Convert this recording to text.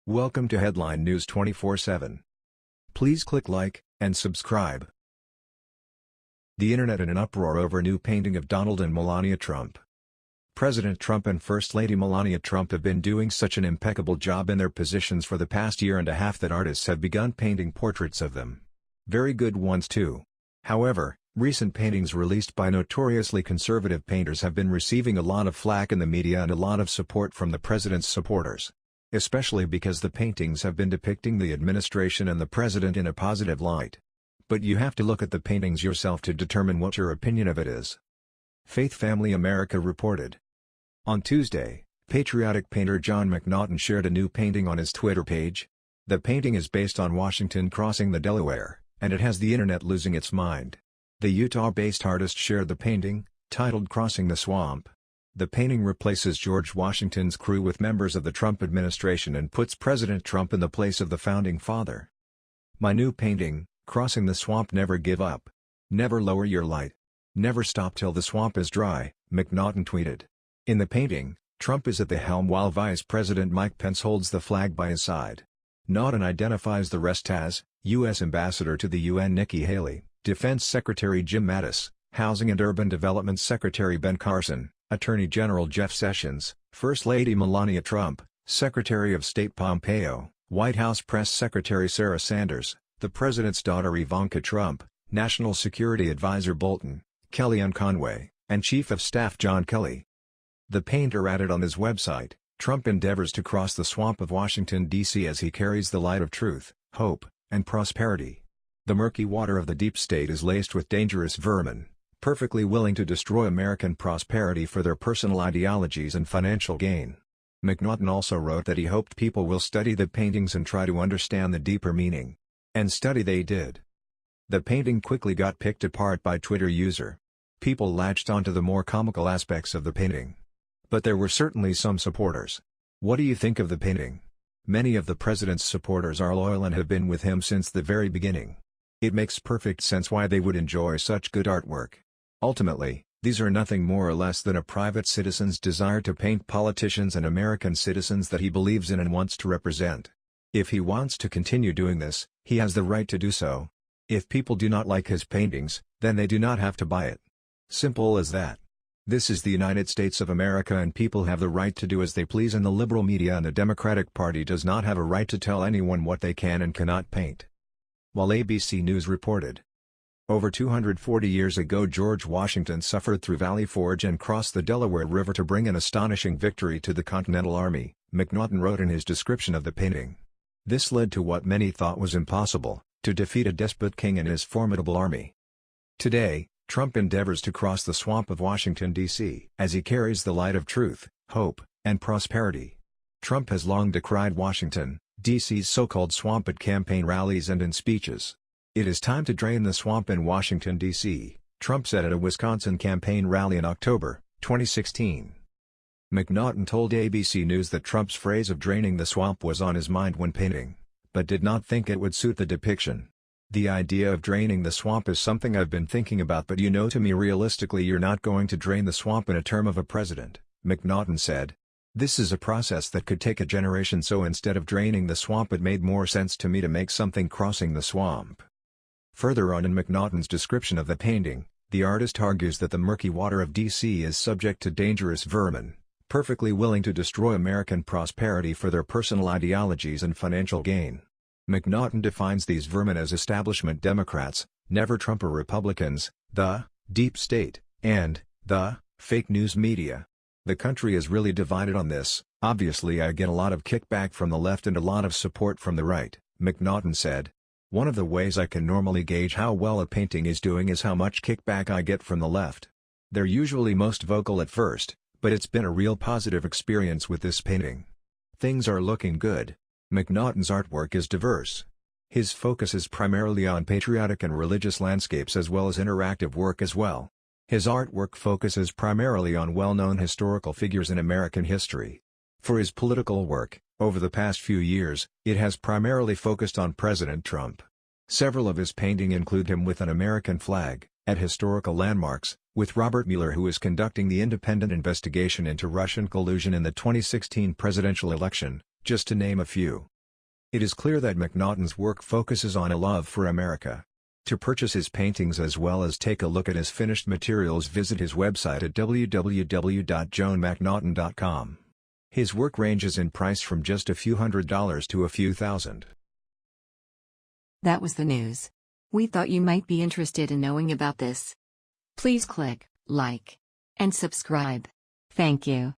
Welcome to Headline News 24/7. Please click like and subscribe. The internet in an uproar over new painting of Donald and Melania Trump. President Trump and First Lady Melania Trump have been doing such an impeccable job in their positions for the past year and a half that artists have begun painting portraits of them. Very good ones too. However, recent paintings released by notoriously conservative painters have been receiving a lot of flack in the media and a lot of support from the president's supporters. Especially because the paintings have been depicting the administration and the president in a positive light. But you have to look at the paintings yourself to determine what your opinion of it is. Faith Family America reported. On Tuesday, patriotic painter John McNaughton shared a new painting on his Twitter page. The painting is based on Washington crossing the Delaware, and it has the internet losing its mind. The Utah-based artist shared the painting, titled Crossing the Swamp. The painting replaces George Washington's crew with members of the Trump administration and puts President Trump in the place of the founding father. My new painting, Crossing the Swamp. Never give up. Never lower your light. Never stop till the swamp is dry, McNaughton tweeted. In the painting, Trump is at the helm while Vice President Mike Pence holds the flag by his side. Naughton identifies the rest as U.S. Ambassador to the UN Nikki Haley, Defense Secretary Jim Mattis, Housing and Urban Development Secretary Ben Carson, Attorney General Jeff Sessions, First Lady Melania Trump, Secretary of State Pompeo, White House Press Secretary Sarah Sanders, the President's daughter Ivanka Trump, National Security Advisor Bolton, Kellyanne Conway, and Chief of Staff John Kelly. The painter added on his website, Trump endeavors to cross the swamp of Washington, D.C. as he carries the light of truth, hope, and prosperity. The murky water of the deep state is laced with dangerous vermin, perfectly willing to destroy American prosperity for their personal ideologies and financial gain. McNaughton also wrote that he hoped people will study the paintings and try to understand the deeper meaning. And study they did. The painting quickly got picked apart by Twitter user. People latched onto the more comical aspects of the painting. But there were certainly some supporters. What do you think of the painting? Many of the president's supporters are loyal and have been with him since the very beginning. It makes perfect sense why they would enjoy such good artwork. Ultimately, these are nothing more or less than a private citizen's desire to paint politicians and American citizens that he believes in and wants to represent. If he wants to continue doing this, he has the right to do so. If people do not like his paintings, then they do not have to buy it. Simple as that. This is the United States of America and people have the right to do as they please, and the liberal media and the Democratic Party does not have a right to tell anyone what they can and cannot paint. While ABC News reported. Over 240 years ago George Washington suffered through Valley Forge and crossed the Delaware River to bring an astonishing victory to the Continental Army, McNaughton wrote in his description of the painting. This led to what many thought was impossible, to defeat a despot king and his formidable army. Today, Trump endeavors to cross the swamp of Washington, D.C. as he carries the light of truth, hope, and prosperity. Trump has long decried Washington, D.C.'s so-called swamp at campaign rallies and in speeches. It is time to drain the swamp in Washington, D.C., Trump said at a Wisconsin campaign rally in October 2016. McNaughton told ABC News that Trump's phrase of draining the swamp was on his mind when painting, but did not think it would suit the depiction. The idea of draining the swamp is something I've been thinking about, but to me realistically you're not going to drain the swamp in a term of a president, McNaughton said. This is a process that could take a generation, so instead of draining the swamp it made more sense to me to make something crossing the swamp. Further on in McNaughton's description of the painting, the artist argues that the murky water of D.C. is subject to dangerous vermin, perfectly willing to destroy American prosperity for their personal ideologies and financial gain. McNaughton defines these vermin as establishment Democrats, never Trumper Republicans, the deep state, and the fake news media. The country is really divided on this. Obviously I get a lot of kickback from the left and a lot of support from the right, McNaughton said. One of the ways I can normally gauge how well a painting is doing is how much kickback I get from the left. They're usually most vocal at first, but it's been a real positive experience with this painting. Things are looking good. McNaughton's artwork is diverse. His focus is primarily on patriotic and religious landscapes as well as interactive work as well. His artwork focuses primarily on well-known historical figures in American history. For his political work, over the past few years, it has primarily focused on President Trump. Several of his paintings include him with an American flag, at historical landmarks, with Robert Mueller, who is conducting the independent investigation into Russian collusion in the 2016 presidential election, just to name a few. It is clear that MacNaughton's work focuses on a love for America. To purchase his paintings as well as take a look at his finished materials, visit his website at www.joanmacnaughton.com. His work ranges in price from just a few $100s to a few thousand. That was the news. We thought you might be interested in knowing about this. Please click like and subscribe. Thank you.